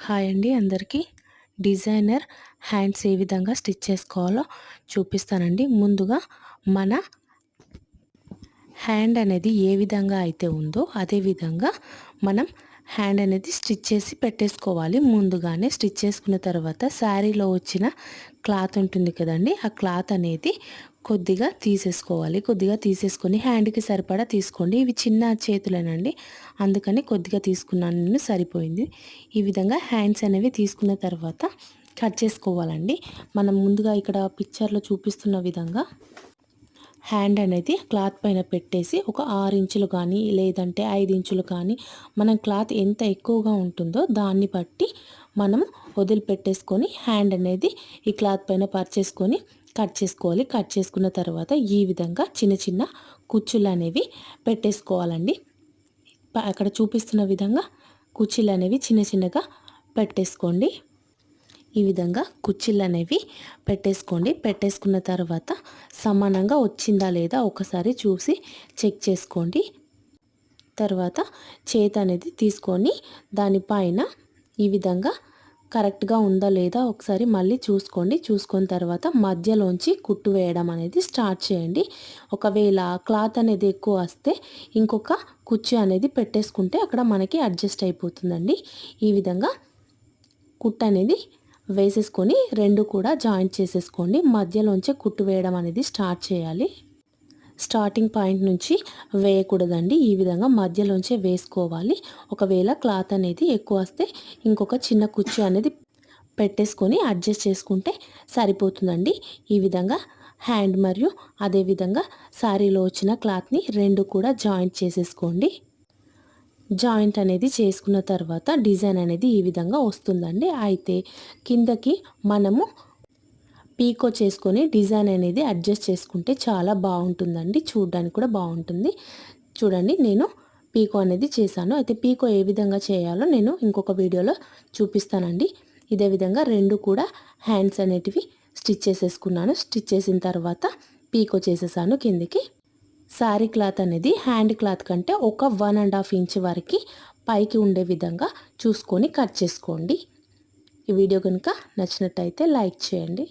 Hi అండి అందరికీ. Designer hands ఏ విధంగా స్టిచ్ చేసుకోవాలో చూపిస్తానండి. ముందుగా మన హ్యాండ్ అనేది ఏ విధంగా అయితే ఉందో అదే విధంగా మనం హ్యాండ్ అనేది స్టిచ్ చేసి పెట్టేసుకోవాలి. ముందుగానే స్టిచ్ చేసుకున్న తర్వాత శారీలో వచ్చిన క్లాత్ ఉంటుంది కదండి, ఆ క్లాత్ అనేది కొద్దిగా తీసేసుకోవాలి. కొద్దిగా తీసేసుకొని హ్యాండ్కి సరిపడా తీసుకోండి. ఇవి చిన్న చేతులేనండి, అందుకని కొద్దిగా తీసుకున్నాను నేను, సరిపోయింది. ఈ విధంగా హ్యాండ్స్ అనేవి తీసుకున్న తర్వాత కట్ చేసుకోవాలండి. మనం ముందుగా ఇక్కడ పిక్చర్లో చూపిస్తున్న విధంగా హ్యాండ్ అనేది క్లాత్ పైన పెట్టేసి ఒక 6 ఇంచులు కానీ లేదంటే 5 ఇంచులు కానీ మనం క్లాత్ ఎంత ఎక్కువగా ఉంటుందో దాన్ని బట్టి మనం వదిలిపెట్టేసుకొని హ్యాండ్ అనేది ఈ క్లాత్ పైన పరిచేసుకొని కట్ చేసుకోవాలి. కట్ చేసుకున్న తర్వాత ఈ విధంగా చిన్న చిన్న కుచ్చులు అనేవి పెట్టేసుకోవాలండి. అక్కడ చూపిస్తున్న విధంగా కుచ్చులు అనేవి చిన్న చిన్నగా పెట్టేసుకోండి. ఈ విధంగా కుచ్చిళ్ళు అనేవి పెట్టేసుకోండి. పెట్టేసుకున్న తర్వాత సమానంగా వచ్చిందా లేదా ఒకసారి చూసి చెక్ చేసుకోండి. తర్వాత చేతి అనేది తీసుకొని దానిపైన ఈ విధంగా కరెక్ట్గా ఉందా లేదా ఒకసారి మళ్ళీ చూసుకోండి. చూసుకున్న తర్వాత మధ్యలోంచి కుట్టు వేయడం అనేది స్టార్ట్ చేయండి. ఒకవేళ క్లాత్ అనేది ఎక్కువ వస్తే ఇంకొక కుచ్చు అనేది పెట్టేసుకుంటే అక్కడ మనకి అడ్జస్ట్ అయిపోతుందండి. ఈ విధంగా కుట్టు అనేది వేసేసుకొని రెండు కూడా జాయింట్ చేసేసుకోండి. మధ్యలోంచే కుట్టు వేయడం అనేది స్టార్ట్ చేయాలి. స్టార్టింగ్ పాయింట్ నుంచి వేయకూడదండి, ఈ విధంగా మధ్యలోంచే వేసుకోవాలి. ఒకవేళ క్లాత్ అనేది ఎక్కువ వస్తే ఇంకొక చిన్న కుచ్చు అనేది పెట్టేసుకొని అడ్జస్ట్ చేసుకుంటే సరిపోతుందండి. ఈ విధంగా హ్యాండ్ మరియు అదేవిధంగా శారీలో వచ్చిన క్లాత్ని రెండు కూడా జాయింట్ చేసేసుకోండి. జాయింట్ అనేది చేసుకున్న తర్వాత డిజైన్ అనేది ఈ విధంగా వస్తుందండి. అయితే కిందకి మనము పీకో చేసుకొని డిజైన్ అనేది అడ్జస్ట్ చేసుకుంటే చాలా బాగుంటుందండి, చూడడానికి కూడా బాగుంటుంది. చూడండి, నేను పీకో అనేది చేశాను. అయితే పీకో ఏ విధంగా చేయాలో నేను ఇంకొక వీడియోలో చూపిస్తానండి. ఇదే విధంగా రెండు కూడా హ్యాండ్స్ అనేటివి స్టిచ్ చేసేసుకున్నాను. స్టిచ్ చేసిన తర్వాత పీకో చేసేసాను కిందికి. శారీ క్లాత్ అనేది హ్యాండ్ క్లాత్ కంటే ఒక 1.5 ఇంచ్ వరకు పైకి ఉండే విధంగా చూసుకొని కట్ చేసుకోండి. ఈ వీడియో కనుక నచ్చినట్టయితే లైక్ చేయండి.